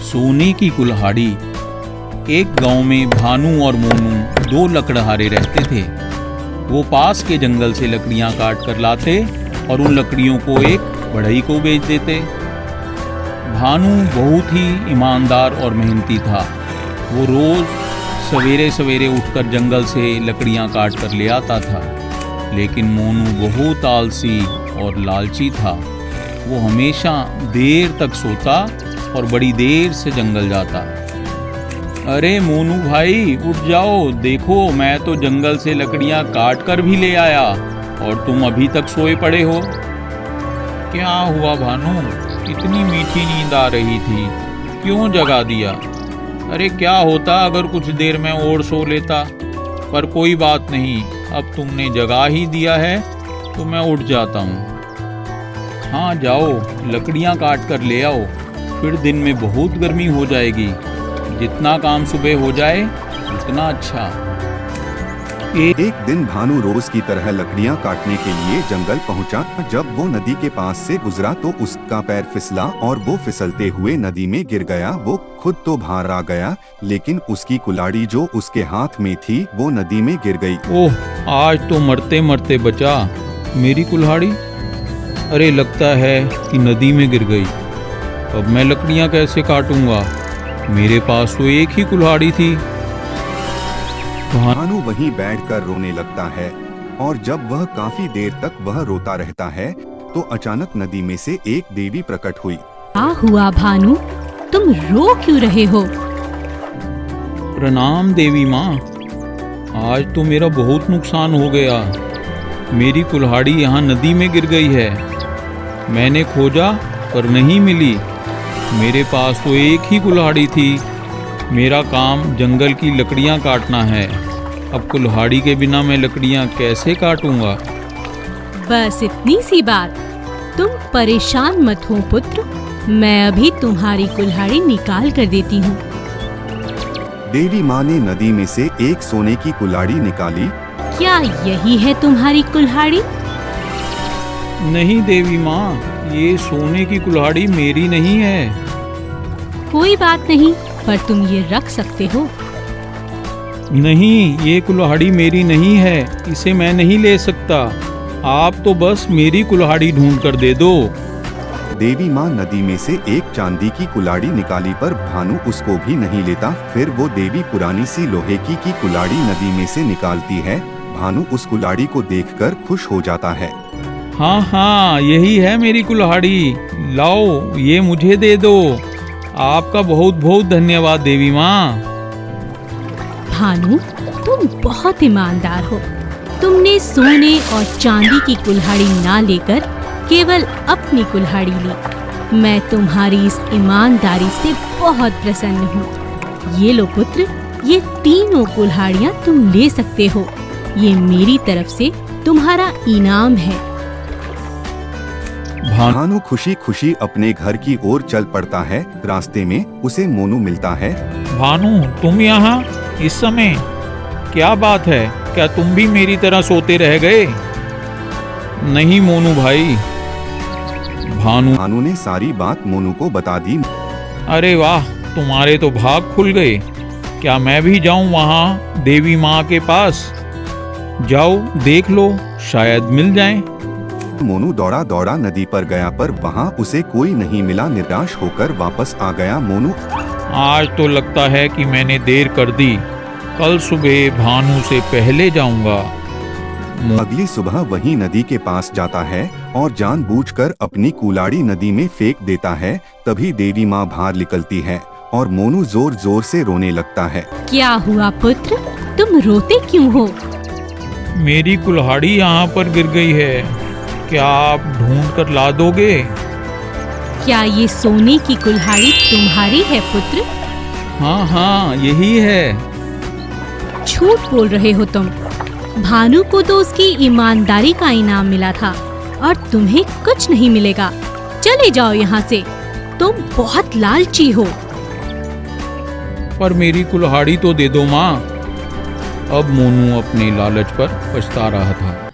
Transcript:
सोने की कुल्हाड़ी। एक गांव में भानु और मोनू दो लकड़हारे रहते थे। वो पास के जंगल से लकड़ियां काट कर लाते और उन लकड़ियों को एक बढ़ई को बेच देते। भानु बहुत ही ईमानदार और मेहनती था। वो रोज सवेरे सवेरे उठकर जंगल से लकड़ियां काट कर ले आता था। लेकिन मोनू बहुत आलसी और लालची था। वो हमेशा देर तक सोता और बड़ी देर से जंगल जाता। अरे मोनू भाई उठ जाओ, देखो मैं तो जंगल से लकड़ियां काट कर भी ले आया और तुम अभी तक सोए पड़े हो। क्या हुआ भानु, इतनी मीठी नींद आ रही थी, क्यों जगा दिया? अरे क्या होता अगर कुछ देर में और सो लेता, पर कोई बात नहीं, अब तुमने जगा ही दिया है तो मैं उठ जाता हूँ। हाँ जाओ, लकड़ियाँ काट कर ले आओ, फिर दिन में बहुत गर्मी हो जाएगी। जितना काम सुबह हो जाए उतना अच्छा। एक दिन भानु रोज की तरह लकड़ियां काटने के लिए जंगल पहुंचा। जब वो नदी के पास से गुजरा तो उसका पैर फिसला और वो फिसलते हुए नदी में गिर गया। वो खुद तो बाहर आ गया, लेकिन उसकी कुल्हाड़ी जो उसके हाथ में थी वो नदी में गिर गई। ओह, आज तो मरते मरते बचा मेरी कुल्हाड़ी। अरे लगता है कि नदी में गिर गई। अब मैं लकड़ियां कैसे काटूंगा? मेरे पास तो एक ही कुल्हाड़ी थी। भानु वहीं बैठकर रोने लगता है और जब वह काफी देर तक वह रोता रहता है तो अचानक नदी में से एक देवी प्रकट हुई। क्या हुआ भानु, तुम रो क्यों रहे हो? प्रणाम देवी माँ, आज तो मेरा बहुत नुकसान हो गया। मेरी कुल्हाड़ी यहाँ नदी में गिर गई है। मैंने खोजा पर नहीं मिली। मेरे पास तो एक ही कुल्हाड़ी थी। मेरा काम जंगल की लकड़ियाँ काटना है। अब कुल्हाड़ी के बिना मैं लकड़ियाँ कैसे काटूंगा? बस इतनी सी बात, तुम परेशान मत हो पुत्र, मैं अभी तुम्हारी कुल्हाड़ी निकाल कर देती हूँ। देवी माँ ने नदी में से एक सोने की कुल्हाड़ी निकाली। क्या यही है तुम्हारी कुल्हाड़ी? नहीं देवी माँ, ये सोने की कुल्हाड़ी मेरी नहीं है। कोई बात नहीं, पर तुम ये रख सकते हो। नहीं, ये कुल्हाड़ी मेरी नहीं है, इसे मैं नहीं ले सकता। आप तो बस मेरी कुल्हाड़ी ढूंढ कर दे दो। देवी माँ नदी में से एक चांदी की कुल्हाड़ी निकाली पर भानु उसको भी नहीं लेता। फिर वो देवी पुरानी सी लोहे की कुल्हाड़ी नदी में से निकालती है। भानु उस कुल्हाड़ी को देखकर खुश हो जाता है। हाँ हाँ, यही है मेरी कुल्हाड़ी, लाओ ये मुझे दे दो। आपका बहुत बहुत धन्यवाद देवी माँ। भानु, तुम बहुत ईमानदार हो। तुमने सोने और चांदी की कुल्हाड़ी ना लेकर केवल अपनी कुल्हाड़ी ली। मैं तुम्हारी इस ईमानदारी से बहुत प्रसन्न हूँ। ये लो पुत्र, ये तीनों कुल्हाड़ियाँ तुम ले सकते हो। ये मेरी तरफ से तुम्हारा इनाम है। भानु खुशी खुशी अपने घर की ओर चल पड़ता है। रास्ते में उसे मोनू मिलता है। भानु, तुम यहाँ इस समय? क्या बात है, क्या तुम भी मेरी तरह सोते रह गए? नहीं मोनू भाई। भानु ने सारी बात मोनू को बता दी। अरे वाह, तुम्हारे तो भाग खुल गए। क्या मैं भी जाऊं वहाँ देवी माँ के पास? जाओ देख लो, शायद मिल जाए। मोनू दौड़ा दौड़ा नदी पर गया पर वहाँ उसे कोई नहीं मिला। निराश होकर वापस आ गया मोनू। आज तो लगता है कि मैंने देर कर दी। कल सुबह भानु से पहले जाऊंगा। अगली सुबह वही नदी के पास जाता है और जानबूझकर अपनी कुल्हाड़ी नदी में फेंक देता है। तभी देवी माँ बाहर निकलती है और मोनू जोर जोर से रोने लगता है। क्या हुआ पुत्र, तुम रोते क्यों हो? मेरी कुल्हाड़ी यहाँ पर गिर गई है, क्या आप ढूंढ कर ला दोगे? क्या ये सोने की कुल्हाड़ी तुम्हारी है पुत्र? हाँ हाँ, यही है। झूठ बोल रहे हो तुम। भानु को तो उसकी ईमानदारी का इनाम मिला था और तुम्हें कुछ नहीं मिलेगा। चले जाओ यहाँ से, तुम बहुत लालची हो। पर मेरी कुल्हाड़ी तो दे दो माँ। अब मोनू अपने लालच पर पछता रहा था।